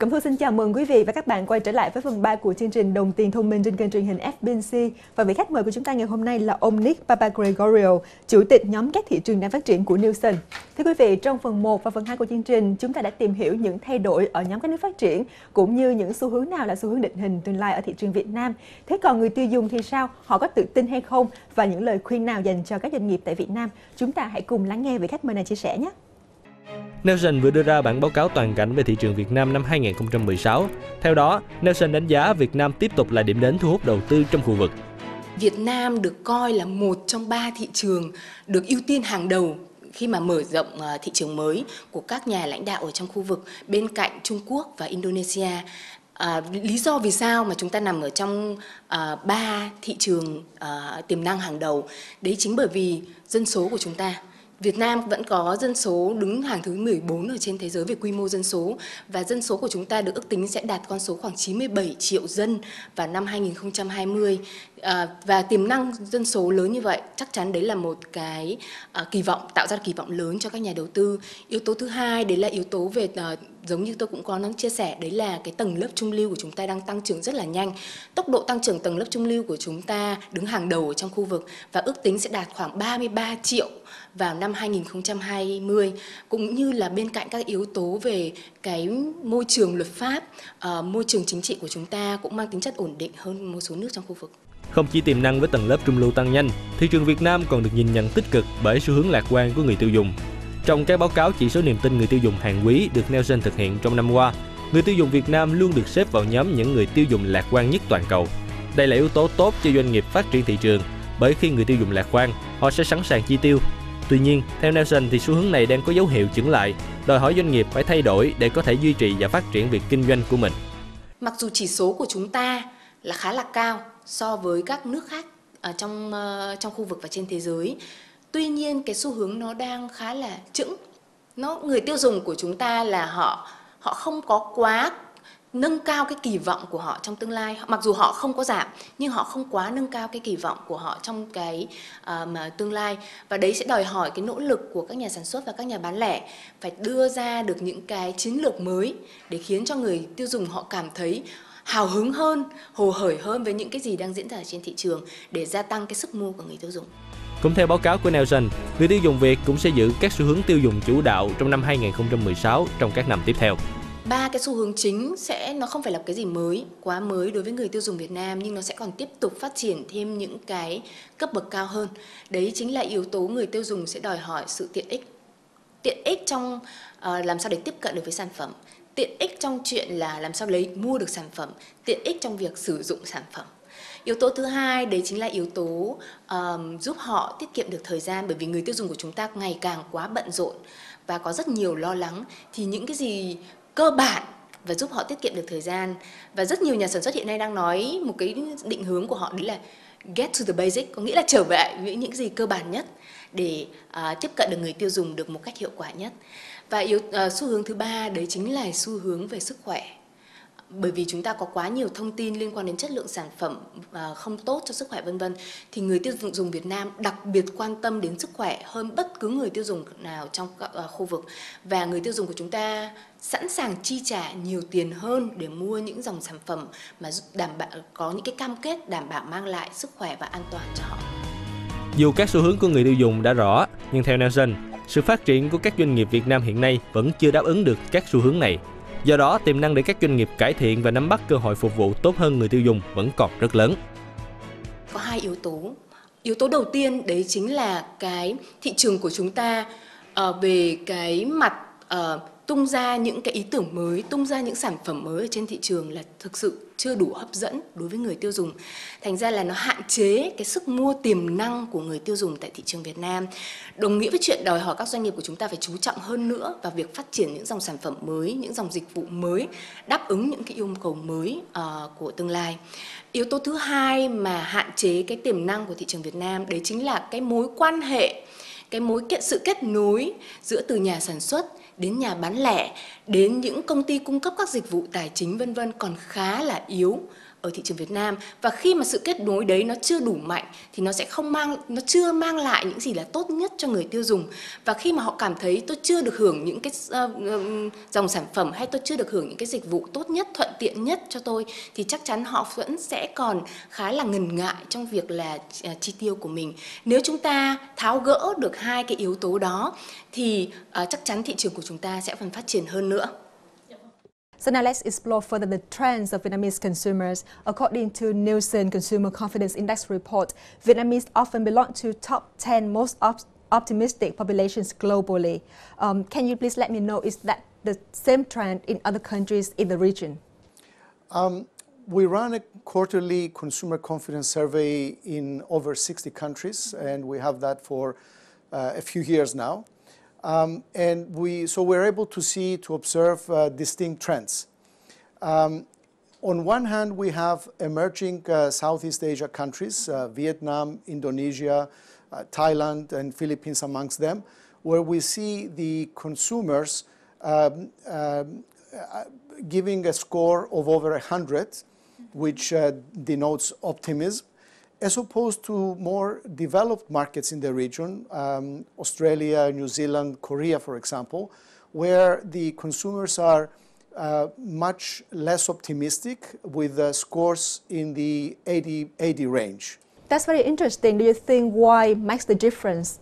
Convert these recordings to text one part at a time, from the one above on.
Cẩm Thu xin chào mừng quý vị và các bạn quay trở lại với phần 3 của chương trình Đồng tiền thông minh trên kênh truyền hình FBNC. Và vị khách mời của chúng ta ngày hôm nay là ông Nick Papagregorio, Chủ tịch nhóm các thị trường đang phát triển của Nielsen. Thưa quý vị, trong phần 1 và phần 2 của chương trình, chúng ta đã tìm hiểu những thay đổi ở nhóm các nước phát triển, cũng như những xu hướng nào là xu hướng định hình tương lai ở thị trường Việt Nam. Thế còn người tiêu dùng thì sao? Họ có tự tin hay không? Và những lời khuyên nào dành cho các doanh nghiệp tại Việt Nam? Chúng ta hãy cùng lắng nghe vị khách mời này chia sẻ nhé. Nielsen vừa đưa ra bản báo cáo toàn cảnh về thị trường Việt Nam năm 2016. Theo đó, Nielsen đánh giá Việt Nam tiếp tục là điểm đến thu hút đầu tư trong khu vực. Việt Nam được coi là một trong 3 thị trường được ưu tiên hàng đầu khi mà mở rộng thị trường mới của các nhà lãnh đạo ở trong khu vực bên cạnh Trung Quốc và Indonesia. Lý do vì sao mà chúng ta nằm ở trong 3 thị trường tiềm năng hàng đầu, đấy chính bởi vì dân số của chúng ta. Việt Nam vẫn có dân số đứng hàng thứ 14 ở trên thế giới về quy mô dân số, và dân số của chúng ta được ước tính sẽ đạt con số khoảng 97 triệu dân vào năm 2020. Và tiềm năng dân số lớn như vậy chắc chắn đấy là một cái kỳ vọng, tạo ra kỳ vọng lớn cho các nhà đầu tư. Yếu tố thứ hai đấy là yếu tố về giống như tôi cũng có chia sẻ, đấy là cái tầng lớp trung lưu của chúng ta đang tăng trưởng rất là nhanh. Tốc độ tăng trưởng tầng lớp trung lưu của chúng ta đứng hàng đầu ở trong khu vực và ước tính sẽ đạt khoảng 33 triệu vào năm 2020, cũng như là bên cạnh các yếu tố về cái môi trường luật pháp, môi trường chính trị của chúng ta cũng mang tính chất ổn định hơn một số nước trong khu vực. Không chỉ tiềm năng với tầng lớp trung lưu tăng nhanh, thị trường Việt Nam còn được nhìn nhận tích cực bởi xu hướng lạc quan của người tiêu dùng. Trong các báo cáo chỉ số niềm tin người tiêu dùng hàng quý được Nielsen thực hiện trong năm qua, người tiêu dùng Việt Nam luôn được xếp vào nhóm những người tiêu dùng lạc quan nhất toàn cầu. Đây là yếu tố tốt cho doanh nghiệp phát triển thị trường, bởi khi người tiêu dùng lạc quan, họ sẽ sẵn sàng chi tiêu. Tuy nhiên, theo Nielsen thì xu hướng này đang có dấu hiệu chững lại, đòi hỏi doanh nghiệp phải thay đổi để có thể duy trì và phát triển việc kinh doanh của mình. Mặc dù chỉ số của chúng ta là khá là cao so với các nước khác ở trong khu vực và trên thế giới, tuy nhiên cái xu hướng nó đang khá là chững. Người tiêu dùng của chúng ta là họ không có quá nâng cao cái kỳ vọng của họ trong tương lai. Mặc dù họ không có giảm, nhưng họ không quá nâng cao cái kỳ vọng của họ trong cái tương lai. Và đấy sẽ đòi hỏi cái nỗ lực của các nhà sản xuất và các nhà bán lẻ phải đưa ra được những cái chiến lược mới để khiến cho người tiêu dùng họ cảm thấy hào hứng hơn, hồ hởi hơn với những cái gì đang diễn ra trên thị trường để gia tăng cái sức mua của người tiêu dùng. Cũng theo báo cáo của Nielsen, người tiêu dùng Việt cũng sẽ giữ các xu hướng tiêu dùng chủ đạo trong năm 2016 trong các năm tiếp theo. 3 cái xu hướng chính nó không phải là cái gì quá mới đối với người tiêu dùng Việt Nam, nhưng nó sẽ còn tiếp tục phát triển thêm những cái cấp bậc cao hơn. Đấy chính là yếu tố người tiêu dùng sẽ đòi hỏi sự tiện ích. Tiện ích trong làm sao để tiếp cận được với sản phẩm, tiện ích trong chuyện là làm sao mua được sản phẩm, tiện ích trong việc sử dụng sản phẩm. Yếu tố thứ hai đấy chính là yếu tố giúp họ tiết kiệm được thời gian, bởi vì người tiêu dùng của chúng ta ngày càng quá bận rộn và có rất nhiều lo lắng, thì những cái gì cơ bản và giúp họ tiết kiệm được thời gian. Và rất nhiều nhà sản xuất hiện nay đang nói một cái định hướng của họ đấy là get to the basic, có nghĩa là trở về với những gì cơ bản nhất để tiếp cận được người tiêu dùng được một cách hiệu quả nhất. Và xu hướng thứ ba đấy chính là xu hướng về sức khỏe. Bởi vì chúng ta có quá nhiều thông tin liên quan đến chất lượng sản phẩm không tốt cho sức khỏe vân vân, thì người tiêu dùng Việt Nam đặc biệt quan tâm đến sức khỏe hơn bất cứ người tiêu dùng nào trong khu vực. Và người tiêu dùng của chúng ta sẵn sàng chi trả nhiều tiền hơn để mua những dòng sản phẩm mà đảm bảo có những cái cam kết đảm bảo mang lại sức khỏe và an toàn cho họ. Dù các xu hướng của người tiêu dùng đã rõ, nhưng theo Nielsen, sự phát triển của các doanh nghiệp Việt Nam hiện nay vẫn chưa đáp ứng được các xu hướng này. Do đó, tiềm năng để các doanh nghiệp cải thiện và nắm bắt cơ hội phục vụ tốt hơn người tiêu dùng vẫn còn rất lớn. Có 2 yếu tố. Yếu tố đầu tiên đấy chính là cái thị trường của chúng ta về cái mặt tung ra những cái ý tưởng mới, tung ra những sản phẩm mới ở trên thị trường là thực sự chưa đủ hấp dẫn đối với người tiêu dùng. Thành ra là nó hạn chế cái sức mua tiềm năng của người tiêu dùng tại thị trường Việt Nam. Đồng nghĩa với chuyện đòi hỏi các doanh nghiệp của chúng ta phải chú trọng hơn nữa vào việc phát triển những dòng sản phẩm mới, những dòng dịch vụ mới, đáp ứng những cái yêu cầu mới của tương lai. Yếu tố thứ hai mà hạn chế cái tiềm năng của thị trường Việt Nam đấy chính là cái mối quan hệ, sự kết nối giữa từ nhà sản xuất đến nhà bán lẻ, đến những công ty cung cấp các dịch vụ tài chính vân vân còn khá là yếu ở thị trường Việt Nam, và khi mà sự kết nối đấy nó chưa đủ mạnh thì nó chưa mang lại những gì là tốt nhất cho người tiêu dùng. Và khi mà họ cảm thấy tôi chưa được hưởng những cái dòng sản phẩm, hay tôi chưa được hưởng những cái dịch vụ tốt nhất, thuận tiện nhất cho tôi, thì chắc chắn họ vẫn sẽ còn khá là ngần ngại trong việc là chi tiêu của mình. Nếu chúng ta tháo gỡ được hai cái yếu tố đó thì chắc chắn thị trường của chúng ta sẽ còn phát triển hơn nữa. So now let's explore further the trends of Vietnamese consumers. According to Nielsen Consumer Confidence Index report, Vietnamese often belong to top 10 most optimistic populations globally. Can you please let me know, is that the same trend in other countries in the region? We run a quarterly consumer confidence survey in over 60 countries, and we have that for a few years now. So we're able to observe distinct trends. On one hand, we have emerging Southeast Asia countries, Vietnam, Indonesia, Thailand, and Philippines amongst them, where we see the consumers giving a score of over 100, which denotes optimism, as opposed to more developed markets in the region, Australia, New Zealand, Korea, for example, where the consumers are much less optimistic, with scores in the 80 range. That's very interesting. Do you think why makes the difference?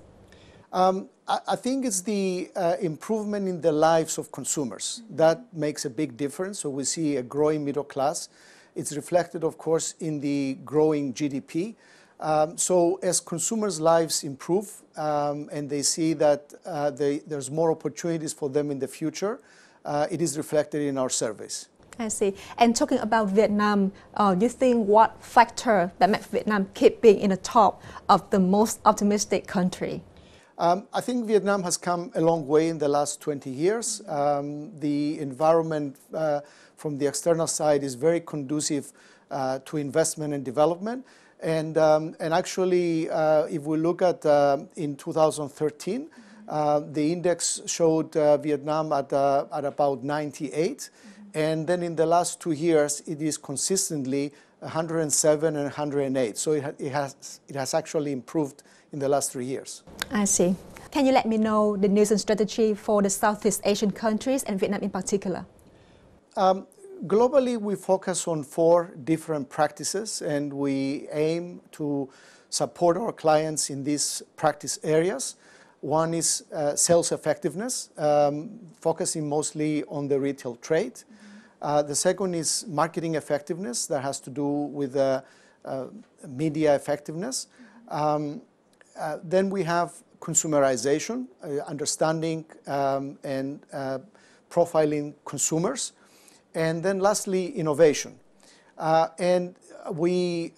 I think it's the improvement in the lives of consumers that makes a big difference. So we see a growing middle class. It's reflected, of course, in the growing GDP. So as consumers' lives improve and they see that there's more opportunities for them in the future, it is reflected in our surveys. I see. And talking about Vietnam, you think what factor that makes Vietnam keep being in the top of the most optimistic country? I think Vietnam has come a long way in the last 20 years. The environment from the external side is very conducive to investment and development. And actually, if we look at in 2013, the index showed Vietnam at about 98. And then in the last 2 years, it is consistently 107 and 108. So it has actually improved in the last 3 years. I see. Can you let me know the Nielsen strategy for the Southeast Asian countries and Vietnam in particular? Globally, we focus on 4 different practices, and we aim to support our clients in these practice areas. One is sales effectiveness, focusing mostly on the retail trade. The second is marketing effectiveness, that has to do with media effectiveness. Then we have consumerization, understanding and profiling consumers. And then lastly, innovation. And we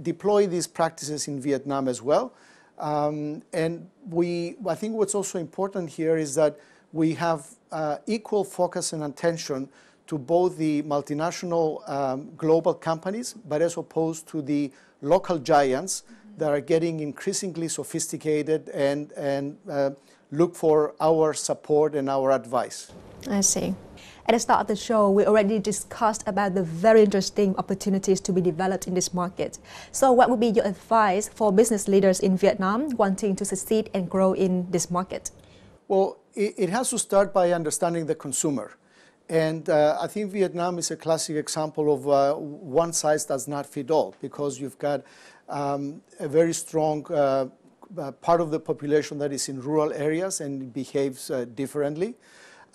deploy these practices in Vietnam as well. And I think what's also important here is that we have equal focus and attention to both the multinational global companies, but as opposed to the local giants that are getting increasingly sophisticated and look for our support and our advice. I see. At the start of the show, we already discussed about the very interesting opportunities to be developed in this market. So what would be your advice for business leaders in Vietnam wanting to succeed and grow in this market? Well, it has to start by understanding the consumer. And I think Vietnam is a classic example of one size does not fit all, because you've got a very strong part of the population that is in rural areas and behaves differently.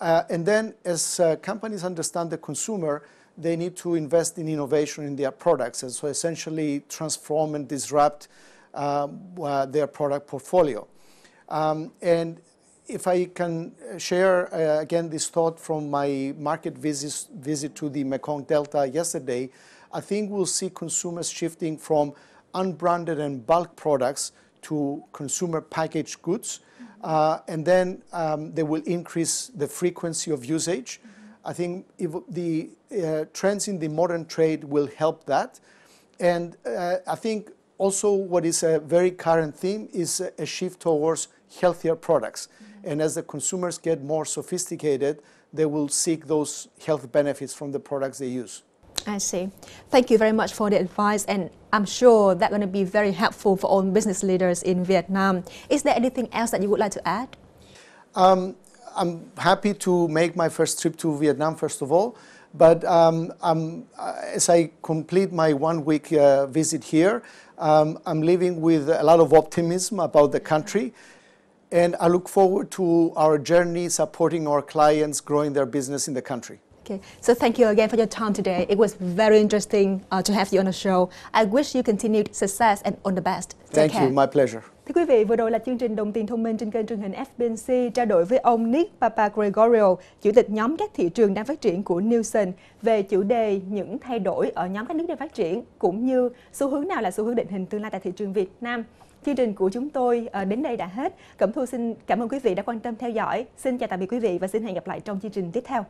And then as companies understand the consumer, they need to invest in innovation in their products, and so essentially transform and disrupt their product portfolio. And if I can share again this thought from my market visit to the Mekong Delta yesterday, I think we'll see consumers shifting from unbranded and bulk products to consumer packaged goods. And then they will increase the frequency of usage. I think if the trends in the modern trade will help that. And I think also what is a very current theme is a shift towards healthier products. And as the consumers get more sophisticated, they will seek those health benefits from the products they use. I see. Thank you very much for the advice, and I'm sure that's going to be very helpful for all business leaders in Vietnam. Is there anything else that you would like to add? I'm happy to make my first trip to Vietnam, first of all. But as I complete my 1 week visit here, I'm leaving with a lot of optimism about the country. And I look forward to our journey supporting our clients, growing their business in the country. Okay, so thank you again for your time today. It was very interesting to have you on the show. I wish you continued success and all the best. Take care. Thank you, my pleasure. Thưa quý vị, vừa rồi là chương trình Đồng tiền thông minh trên kênh truyền hình FBNC trao đổi với ông Nick Papagregorio, Chủ tịch nhóm các thị trường đang phát triển của Nielsen về chủ đề những thay đổi ở nhóm các nước đang phát triển cũng như xu hướng nào là xu hướng định hình tương lai tại thị trường Việt Nam. Chương trình của chúng tôi đến đây đã hết. Cẩm Thu xin cảm ơn quý vị đã quan tâm theo dõi. Xin chào tạm biệt quý vị và xin hẹn gặp lại trong chương trình tiếp theo.